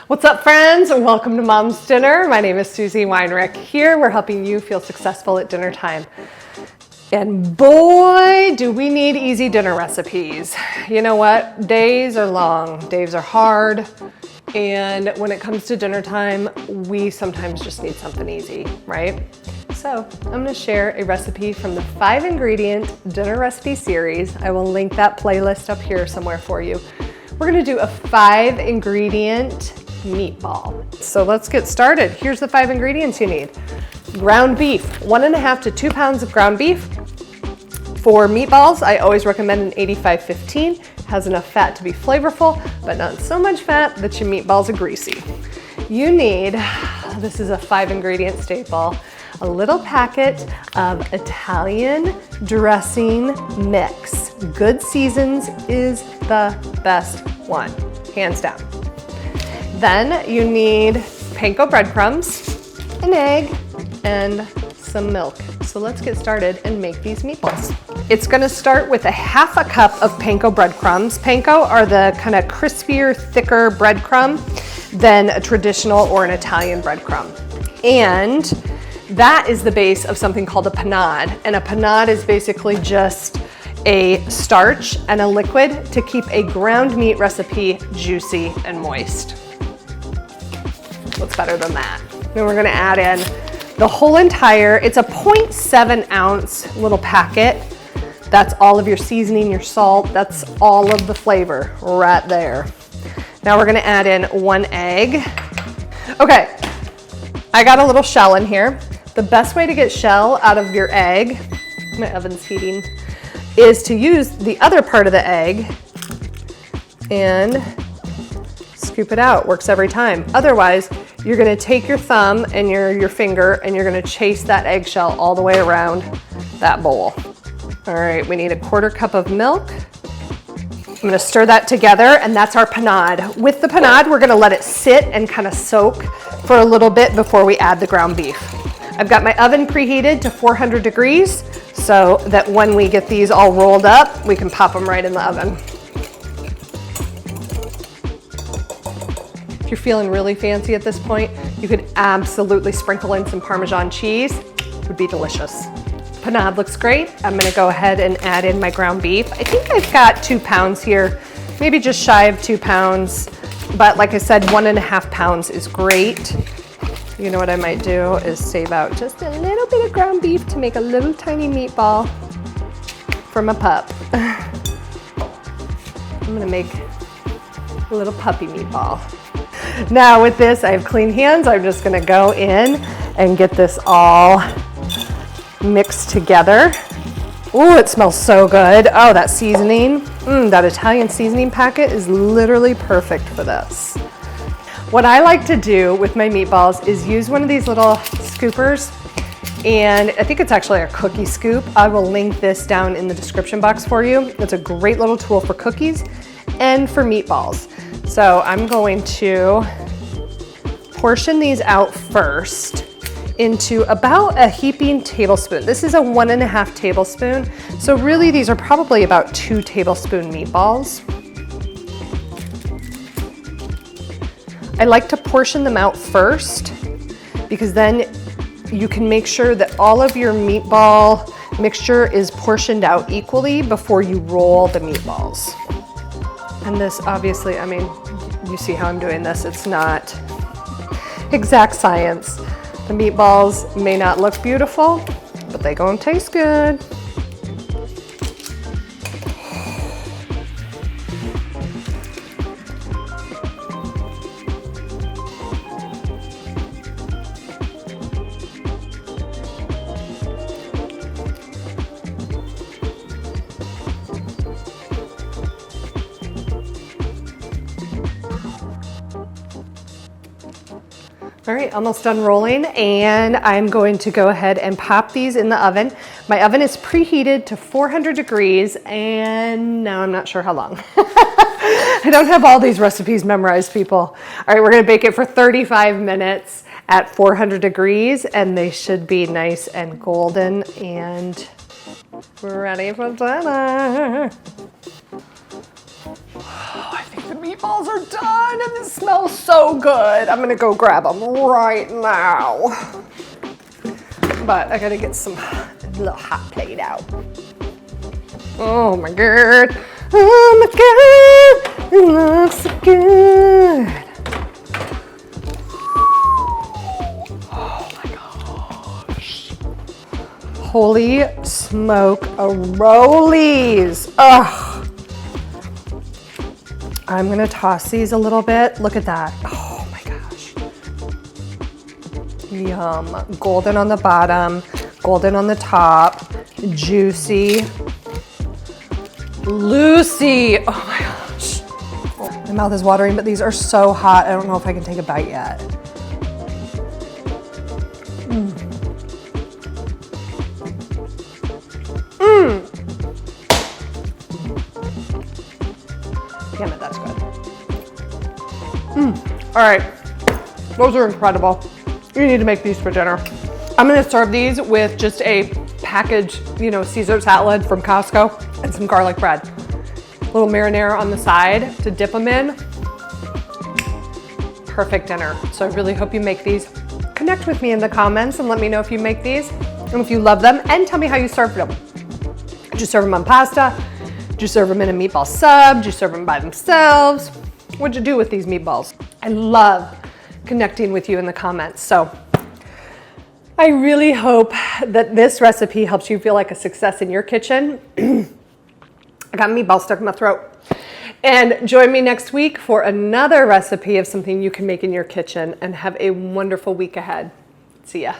What's up, friends? Welcome to Mom's Dinner. My name is Susie Weinrich. Here we're helping you feel successful at dinner time. And boy, do we need easy dinner recipes. You know what? Days are long, days are hard. And when it comes to dinner time, we sometimes just need something easy, right? So I'm gonna share a recipe from the 5-ingredient dinner recipe series. I will link that playlist up here somewhere for you. We're gonna do a 5-ingredient meatball. So let's get started. Here's the 5 ingredients you need. Ground beef, 1.5 to 2 pounds of ground beef. For meatballs, I always recommend an 85-15. Has enough fat to be flavorful, but not so much fat that your meatballs are greasy. You need, this is a 5-ingredient staple, a little packet of Italian dressing mix. Good Seasonings is the best one, hands down. Then you need Panko breadcrumbs, an egg, and some milk. So let's get started and make these meatballs. It's gonna start with a 1/2 cup of Panko breadcrumbs. Panko are the kind of crispier, thicker breadcrumb than a traditional or an Italian breadcrumb. And that is the base of something called a panade. And a panade is basically just a starch and a liquid to keep a ground meat recipe juicy and moist. What's better than that? Then we're gonna add in the whole entire, it's a 0.7 ounce little packet. That's all of your seasoning, your salt, that's all of the flavor right there. Now we're gonna add in 1 egg. Okay, I got a little shell in here. The best way to get shell out of your egg, my oven's heating, is to use the other part of the egg and scoop it out. Works every time. Otherwise, you're gonna take your thumb and your finger and you're gonna chase that eggshell all the way around that bowl. All right, we need a 1/4 cup of milk. I'm gonna stir that together, and that's our panade. With the panade, we're gonna let it sit and kind of soak for a little bit before we add the ground beef. I've got my oven preheated to 400 degrees so that when we get these all rolled up, we can pop them right in the oven. If you're feeling really fancy at this point, you could absolutely sprinkle in some Parmesan cheese. It would be delicious. Panade looks great. I'm gonna go ahead and add in my ground beef. I think I've got 2 pounds here, maybe just shy of 2 pounds. But like I said, 1.5 pounds is great. You know what I might do is save out just a little bit of ground beef to make a little tiny meatball for my pup. I'm gonna make a little puppy meatball. Now with this, I have clean hands. I'm just gonna go in and get this all mixed together. Ooh, it smells so good. Oh, that seasoning, that Italian seasoning packet is literally perfect for this. What I like to do with my meatballs is use one of these little scoopers, and I think it's actually a cookie scoop. I will link this down in the description box for you. It's a great little tool for cookies and for meatballs. So I'm going to portion these out first into about a heaping tablespoon. This is a 1.5 tablespoon. So really these are probably about 2 tablespoon meatballs. I like to portion them out first because then you can make sure that all of your meatball mixture is portioned out equally before you roll the meatballs. And this obviously, I mean, you see how I'm doing this. It's not exact science. The meatballs may not look beautiful, but they gonna taste good. All right, almost done rolling, and I'm going to go ahead and pop these in the oven. My oven is preheated to 400 degrees, and now I'm not sure how long. I don't have all these recipes memorized, people. All right, we're gonna bake it for 35 minutes at 400 degrees, and they should be nice and golden and ready for dinner. Oh, I think the meat meatballs are done and this smells so good. I'm gonna go grab them right now. But I gotta get some little hot plate out. Oh my God. Oh my God, it looks so good. Oh my gosh. Holy smoke rollies. Ugh. I'm gonna toss these a little bit. Look at that. Oh my gosh. Yum. Golden on the bottom, golden on the top, juicy. Lucy. Oh my gosh. My mouth is watering, but these are so hot. I don't know if I can take a bite yet. Damn it, that's good. All right, those are incredible. You need to make these for dinner. I'm gonna serve these with just a packaged, Caesar salad from Costco and some garlic bread. A little marinara on the side to dip them in. Perfect dinner. So I really hope you make these. Connect with me in the comments and let me know if you make these and if you love them, and tell me how you served them. Did you serve them on pasta? Did you serve them in a meatball sub? Did you serve them by themselves? What'd you do with these meatballs? I love connecting with you in the comments. So I really hope that this recipe helps you feel like a success in your kitchen. I got meatballs stuck in my throat. And join me next week for another recipe of something you can make in your kitchen, and have a wonderful week ahead. See ya.